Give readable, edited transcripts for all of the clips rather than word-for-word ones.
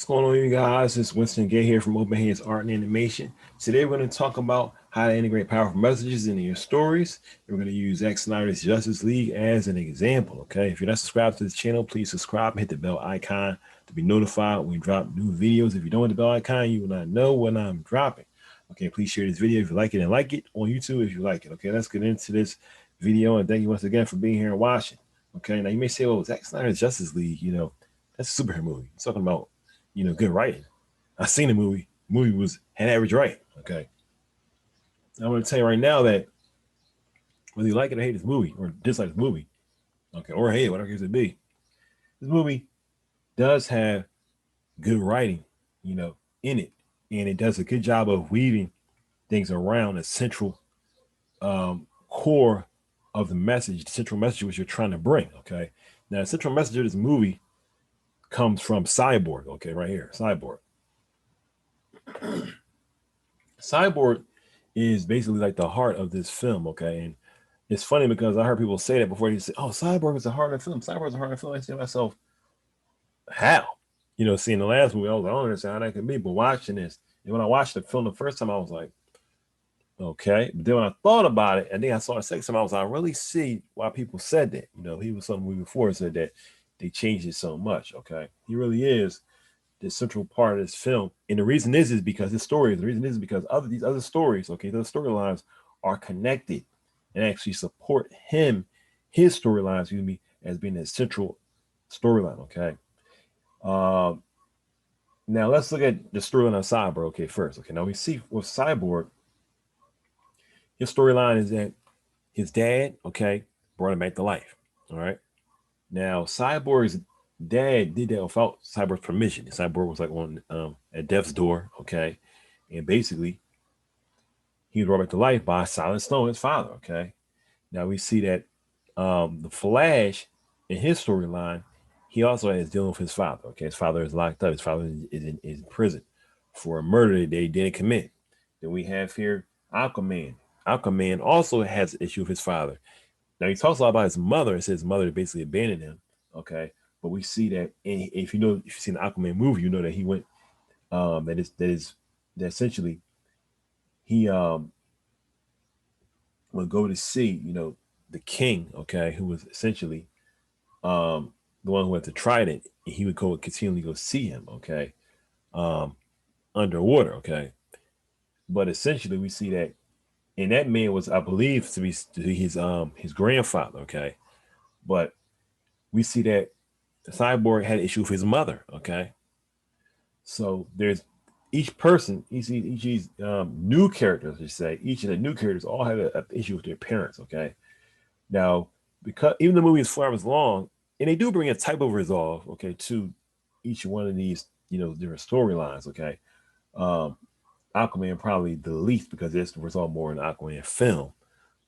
What's going on, you guys? It's Winston Gay here from Open Hands Art and Animation. Today, we're going to talk about how to integrate powerful messages into your stories. We're going to use Zack Snyder's Justice League as an example. Okay, if you're not subscribed to this channel, please subscribe and hit the bell icon to be notified when we drop new videos. If you don't hit the bell icon, you will not know when I'm dropping. Okay, please share this video if you like it, and like it on YouTube if you like it. Okay, let's get into this video, and thank you once again for being here and watching. Okay, now you may say, well, Zack Snyder's Justice League, that's a superhero movie. It's talking about good writing. I seen the movie. The movie had average writing. Okay. I'm going to tell you right now that whether you like it or hate this movie or dislike this movie, okay, or hate it, whatever it may be, this movie does have good writing, in it. And it does a good job of weaving things around the central core of the message, the central message which you're trying to bring. Okay. Now, the central message of this movie comes from Cyborg. Okay, right here, Cyborg. Cyborg is basically like the heart of this film. Okay, and it's funny because I heard people say that before. They say, "Oh, Cyborg is the heart of the film. Cyborg is the heart of the film." I say to myself, "How?" Seeing the last movie, I was like, "I don't understand how that could be." But watching this, and when I watched the film the first time, I was like, "Okay." But then when I thought about it, and then I saw the second time, I was like, "I really see why people said that." He was something we before said that they changed it so much. Okay, he really is the central part of this film, and the reason is because his story. The reason is because these other stories, okay, those storylines are connected and actually support his storyline, excuse me, as being a central storyline. Okay. Now let's look at the storyline of Cyborg. Okay, first. Okay, now we see with Cyborg, his storyline is that his dad, okay, brought him back to life. All right. Now Cyborg's dad did that without Cyborg's permission. Cyborg was like on at death's door, okay, and basically he was brought back to life by Silas Stone, his father. Okay, now we see that the Flash in his storyline, he also is dealing with his father. Okay, his father is locked up. His father is in prison for a murder that they didn't commit. Then we have here Aquaman. Aquaman also has an issue with his father. Now he talks a lot about his mother and says his mother basically abandoned him. Okay, but we see that if you've seen the Aquaman movie, you know that he went that essentially he would go to see the king, okay, who was essentially the one who had the trident. He would go continually go see him, okay, underwater, okay. But essentially we see that, and that man was, I believe, to be his grandfather, okay. But we see that the Cyborg had an issue with his mother, okay. So there's each person, each new characters, you say, each of the new characters all have an issue with their parents, okay. Now, because even the movie is 4 hours long, and they do bring a type of resolve, okay, to each one of these, different storylines, okay. Aquaman probably the least because there's the resolve more in the Aquaman film,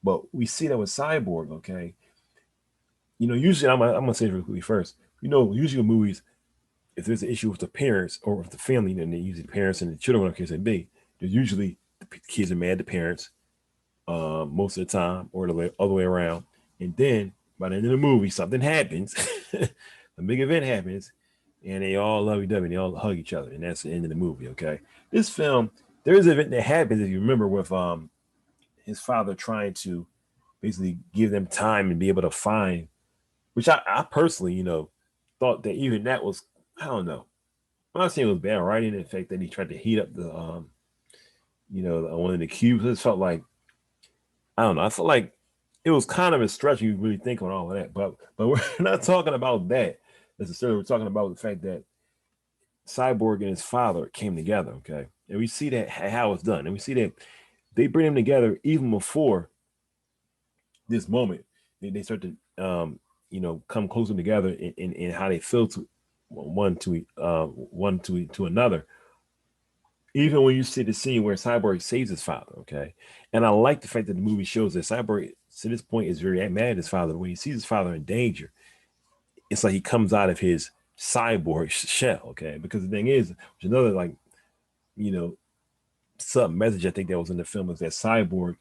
but we see that with Cyborg, okay. Usually I'm gonna say it really quickly first. Usually in movies, if there's an issue with the parents or with the family, then they usually the parents and the children, whatever case may be, there's usually the kids are mad at the parents most of the time, or the other way around. And then by the end of the movie, something happens, a big event happens, and they all lovey-dovey, they all hug each other, and that's the end of the movie. Okay, this film, there is an event that happens, if you remember, with his father trying to basically give them time and be able to find, which I personally, thought that even that was, I don't know. I'm not saying it was bad writing. In fact, that he tried to heat up the, one of the cubes. It felt like, I don't know. I felt like it was kind of a stretch. You really think on all of that, but we're not talking about that necessarily. We're talking about the fact that Cyborg and his father came together. Okay, and we see that how it's done, and we see that they bring them together even before this moment. They start to, come closer together in how they feel to one to another. Even when you see the scene where Cyborg saves his father, okay? And I like the fact that the movie shows that Cyborg, to this point, is very mad at his father. When he sees his father in danger, it's like he comes out of his cyborg shell, okay? Because the thing is, which another, like, sub message I think that was in the film is that Cyborg,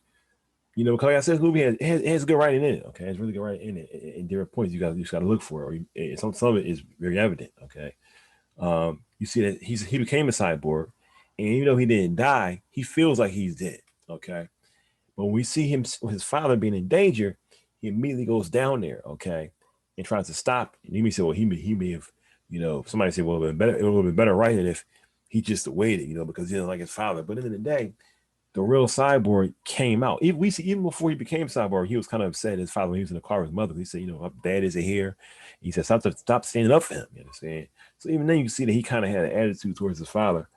because like I said, this movie has good writing in it, okay? It's really good writing in it. And there are points you just got to look for, or some of it is very evident, okay? You you see that he became a cyborg, and even though he didn't die, he feels like he's dead. Okay, but when we see him, his father being in danger, he immediately goes down there. Okay, and tries to stop. And you may say, well, he may have, somebody said, well, it would have been better writing if he just waited, because he didn't like his father. But at the end of the day, the real Cyborg came out. Even, we see even before he became Cyborg, he was kind of upset at his father when he was in the car with his mother. He said, my dad isn't here. He said, stop standing up for him. You understand? So even then you see that he kind of had an attitude towards his father,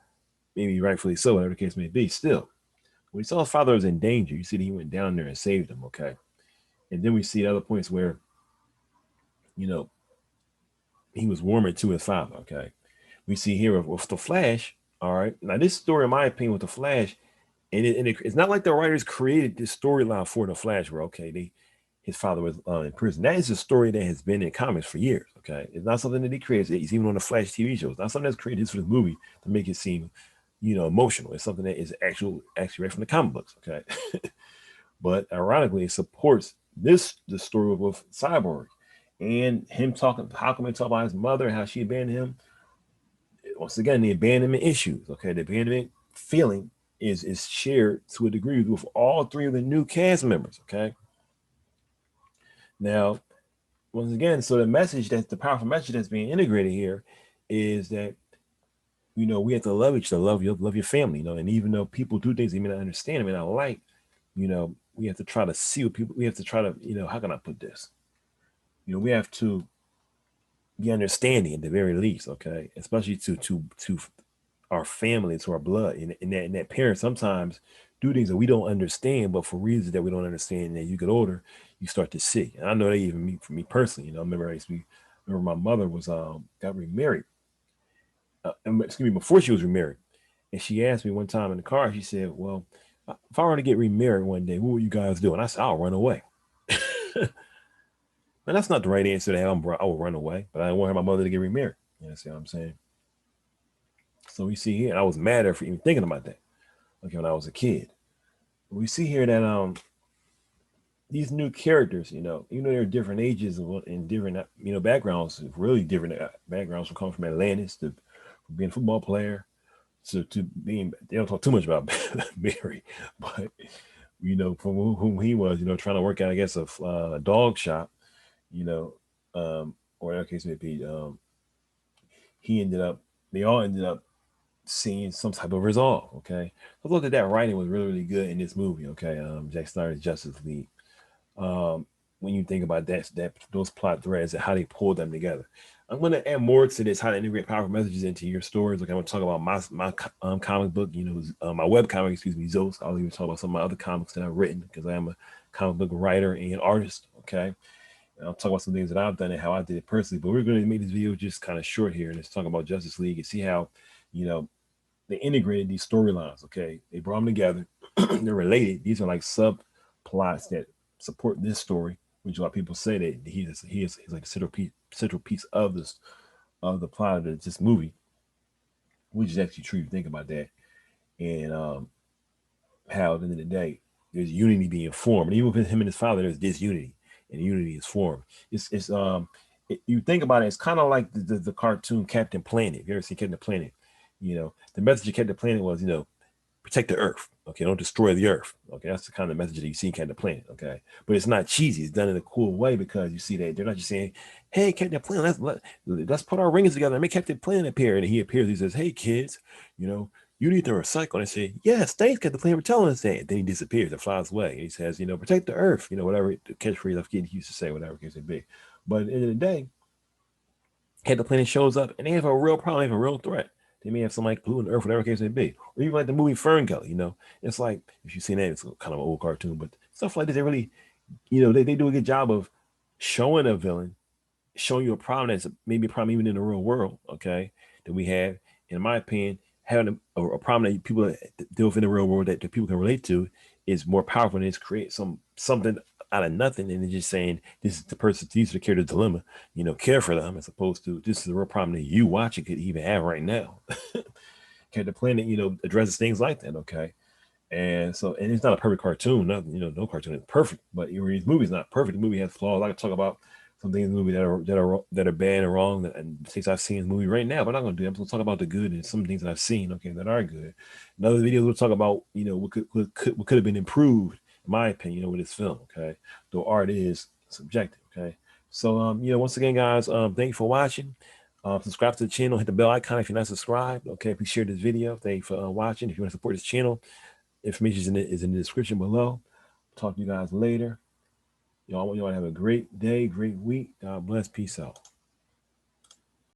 maybe rightfully so, whatever the case may be. Still, when he saw his father was in danger, you see that he went down there and saved him, okay? And then we see other points where, he was warmer to his father, okay? We see here with the Flash, all right? Now, this story, in my opinion, with the Flash, it's not like the writers created this storyline for the Flash, where his father was in prison. That is a story that has been in comics for years. Okay, it's not something that he creates. It's even on the Flash TV shows. Not something that's created for the movie to make it seem, emotional. It's something that is actually right from the comic books. Okay, but ironically, it supports the story with Cyborg and him talking. How come he talk about his mother, how she abandoned him? Once again, the abandonment issues. Okay, the abandonment feeling is shared to a degree with all three of the new cast members. Okay. Now, once again, so the powerful message that's being integrated here is that, we have to love each other, love your family, and even though people do things they may not understand, they may not like, we have to try to see what people, we have to try to, how can I put this? We have to be understanding at the very least, okay? Especially to our family, to our blood, and that parents sometimes do things that we don't understand, but for reasons that we don't understand, and as you get older, you start to see. And I know that even for me personally, I remember my mother was got remarried. Before she was remarried, and she asked me one time in the car. She said, "Well, if I were to get remarried one day, what would you guys do?" And I said, "I'll run away." And that's not the right answer to have. I will run away, but I didn't want my mother to get remarried. You see what I'm saying? So we see here, and I was mad at her for even thinking about that. Okay, when I was a kid, we see here that these new characters, even though they're different ages and different, backgrounds, really different backgrounds, from coming from Atlantis to being a football player to being. They don't talk too much about Barry, but from whom he was, trying to work out, I guess, a dog shop, or in that case may be, they all ended up seeing some type of resolve. Okay, I thought that writing was really, really good in this movie. Okay, Zack Snyder's Justice League. When you think about those plot threads and how they pull them together, I'm going to add more to this, how to integrate powerful messages into your stories. Like I'm going to talk about my comic book, my web comic, Zoask. I'll even talk about some of my other comics that I've written, because I am a comic book writer and artist. Okay. And I'll talk about some things that I've done and how I did it personally, but we're going to make this video just kind of short here, and let's talk about Justice League and see how, they integrated these storylines. Okay. They brought them together. They're related. These are like subplots that support this story, which a lot of people say that he's like the central piece of the plot of this movie, which is actually true. You think about that, and how at the end of the day there's unity being formed, and even with him and his father, there's disunity, and unity is formed. You think about it, it's kind of like the cartoon Captain Planet. If you ever seen Captain Planet, the message of Captain Planet was, protect the earth. Okay, don't destroy the earth. Okay, that's the kind of message that you see in Captain Planet. Okay, but it's not cheesy. It's done in a cool way, because you see that they're not just saying, "Hey, Captain Planet, let's put our rings together and make Captain Planet appear." And he appears. He says, "Hey, kids, you need to recycle." And I say, "Yes, thanks, Captain Planet, for telling us that." And then he disappears and flies away. And he says, "Protect the earth." Whatever the catchphrase I've getting used to say, whatever case it be. But at the end of the day, Captain Planet shows up, and they have a real problem, they have a real threat. They may have some like blue in the earth, whatever case may be. Or even like the movie Ferngully, it's like, if you've seen that, it's kind of an old cartoon, but stuff like this, they really, they do a good job of showing a villain, showing you a problem that's maybe a problem even in the real world, okay, that we have. In my opinion, having a problem that people deal with in the real world that people can relate to is more powerful than it's create something out of nothing, and then just saying, this is the person, these are the character's dilemma, care for them, as opposed to, this is a real problem that you watching could even have right now. Captain Planet, addresses things like that, okay? And it's not a perfect cartoon, nothing, no cartoon is perfect, but his movie's not perfect. The movie has flaws. I can talk about some things in the movie that are bad and wrong, and things I've seen in the movie right now. But I'm not gonna do that. I'm gonna talk about the good and some things that I've seen, okay, that are good. In other videos, we'll talk about, you know, what could have been improved, in my opinion, you know, with this film, okay. Though art is subjective, okay. So you know, once again, guys, thank you for watching. Subscribe to the channel, hit the bell icon if you're not subscribed. Okay, if you share this video, thank you for watching. If you want to support this channel, information is in the description below. Talk to you guys later. Y'all have a great day, great week. God bless. Peace out.